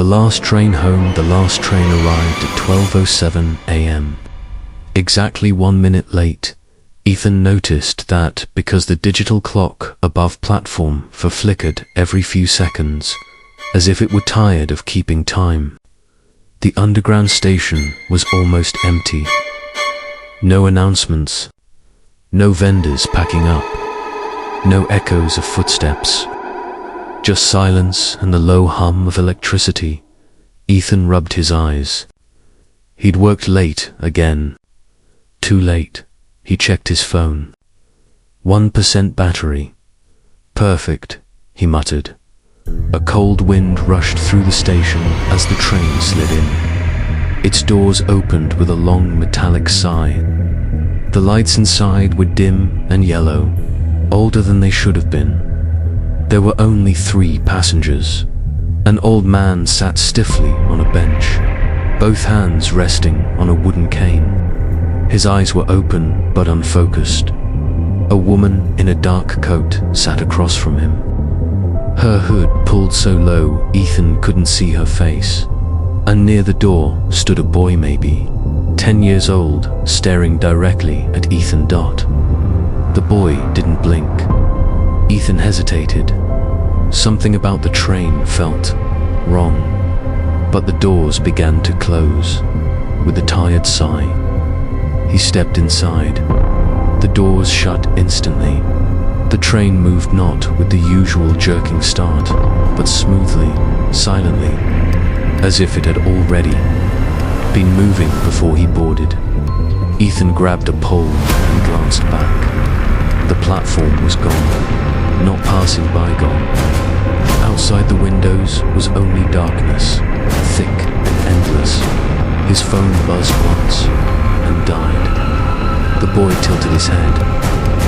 last train home, the last train arrived at 12:07 a.m. Exactly 1 minute late. Ethan noticed that because the digital clock above platform flickered every few seconds, as if it were tired of keeping time. The underground station was almost empty. No announcements, no vendors packing up, no echoes of footsteps, just silence and the low hum of electricity. Ethan rubbed his eyes. He'd worked late again. Too late. He checked his phone. 1% battery. Perfect, he muttered. A cold wind rushed through the station as the train slid in. Its doors opened with a long metallic sigh. The lights inside were dim and yellow, older than they should have been. There were only 3 passengers. An old man sat stiffly on a bench, both hands resting on a wooden cane. His eyes were open but unfocused. A woman in a dark coat sat across from him. Her hood pulled so low Ethan couldn't see her face. And near the door stood a boy, maybe 10 years old, staring directly at Ethan. The boy didn't blink. Ethan hesitated. Something about the train felt wrong. But the doors began to close with a tired sigh. He stepped inside. The doors shut instantly. The train moved not with the usual jerking start, but smoothly, silently, as if it had already been moving before he boarded. Ethan grabbed a pole and glanced back. The platform was gone, not passing by gone. Outside the windows was only darkness, thick and endless. His phone buzzed once and died. The boy tilted his head.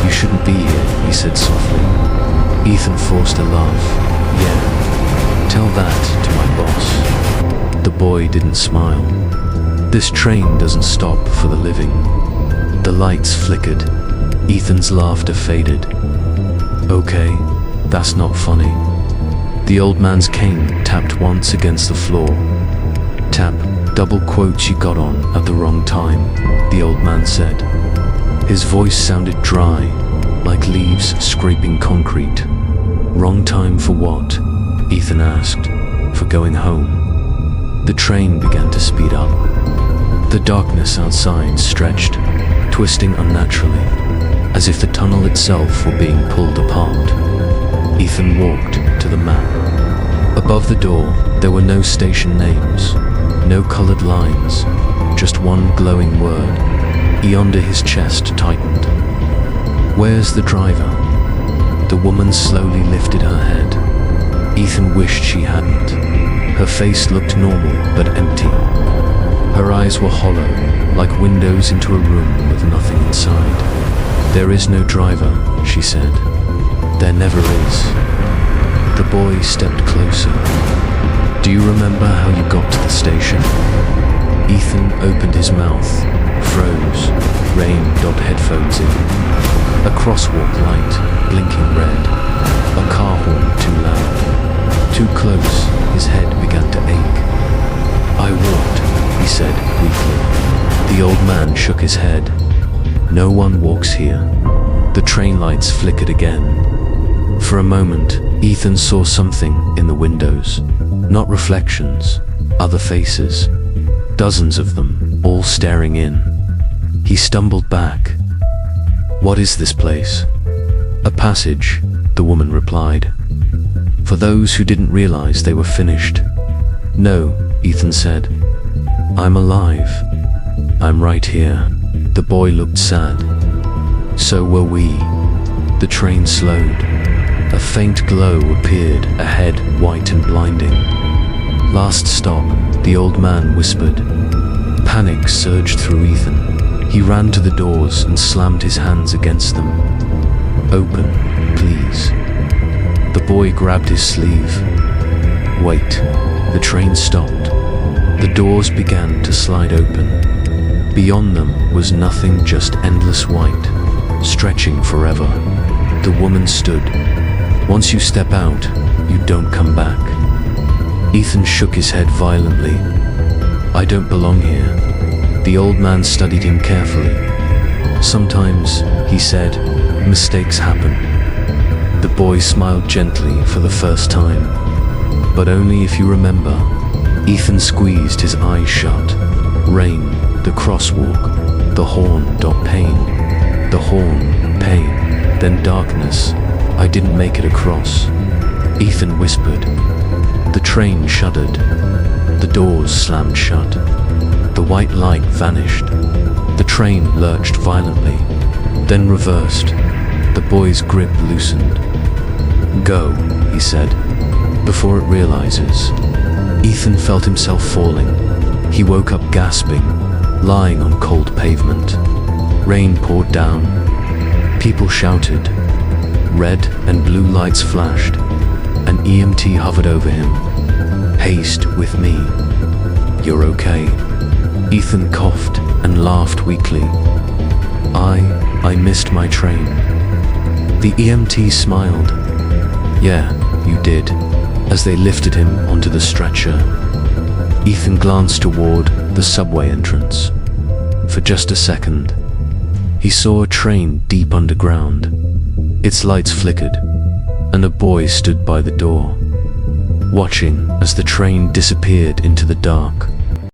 "You shouldn't be here," he said softly. Ethan forced a laugh. "Yeah, tell that to my boss." The boy didn't smile. "This train doesn't stop for the living." The lights flickered. Ethan's laughter faded. "Okay, that's not funny." The old man's cane tapped once against the floor. "Tap, double quotes, you got on at the wrong time," the old man said. His voice sounded dry, like leaves scraping concrete. "Wrong time for what?" Ethan asked. "For going home." The train began to speed up. The darkness outside stretched, twisting unnaturally, as if the tunnel itself were being pulled apart. Ethan walked to the map. Above the door, there were no station names, no colored lines, just one glowing word. Under his chest tightened. "Where's the driver?" The woman slowly lifted her head. Ethan wished she hadn't. Her face looked normal but empty. Her eyes were hollow, like windows into a room with nothing inside. "There is no driver," she said. "There never is." The boy stepped closer. "Do you remember how you got to the station?" Ethan opened his mouth, froze, rain-dogged headphones in. A crosswalk light, blinking red. A car horn too loud. Too close, his head began to ache. "I walked," he said weakly. The old man shook his head. "No one walks here." The train lights flickered again. For a moment, Ethan saw something in the windows. Not reflections, other faces. Dozens of them, all staring in. He stumbled back. "What is this place?" "A passage," the woman replied. "For those who didn't realize they were finished." "No," Ethan said. "I'm alive. I'm right here." The boy looked sad. "So were we." The train slowed. A faint glow appeared ahead, white and blinding. "Last stop," the old man whispered. Panic surged through Ethan. He ran to the doors and slammed his hands against them. "Open, please." The boy grabbed his sleeve. Wait. The train stopped. The doors began to slide open. Beyond them was nothing, just endless white, stretching forever. The woman stood. "Once you step out, you don't come back." Ethan shook his head violently. I don't belong here. The old man studied him carefully. Sometimes, he said, mistakes happen. The boy smiled gently for the first time. But only if you remember. Ethan squeezed his eyes shut. Rain, the crosswalk, the horn, pain. The horn, pain, then darkness. I didn't make it across. Ethan whispered. The train shuddered. The doors slammed shut. The white light vanished. The train lurched violently, then reversed. The boy's grip loosened. Go, he said, before it realizes. Ethan felt himself falling. He woke up gasping, lying on cold pavement. Rain poured down. People shouted. Red and blue lights flashed. An EMT hovered over him. Haste with me. You're okay. Ethan coughed and laughed weakly. I missed my train. The EMT smiled. Yeah, you did, as they lifted him onto the stretcher. Ethan glanced toward the subway entrance. For just a second, he saw a train deep underground. Its lights flickered, and a boy stood by the door, watching as the train disappeared into the dark.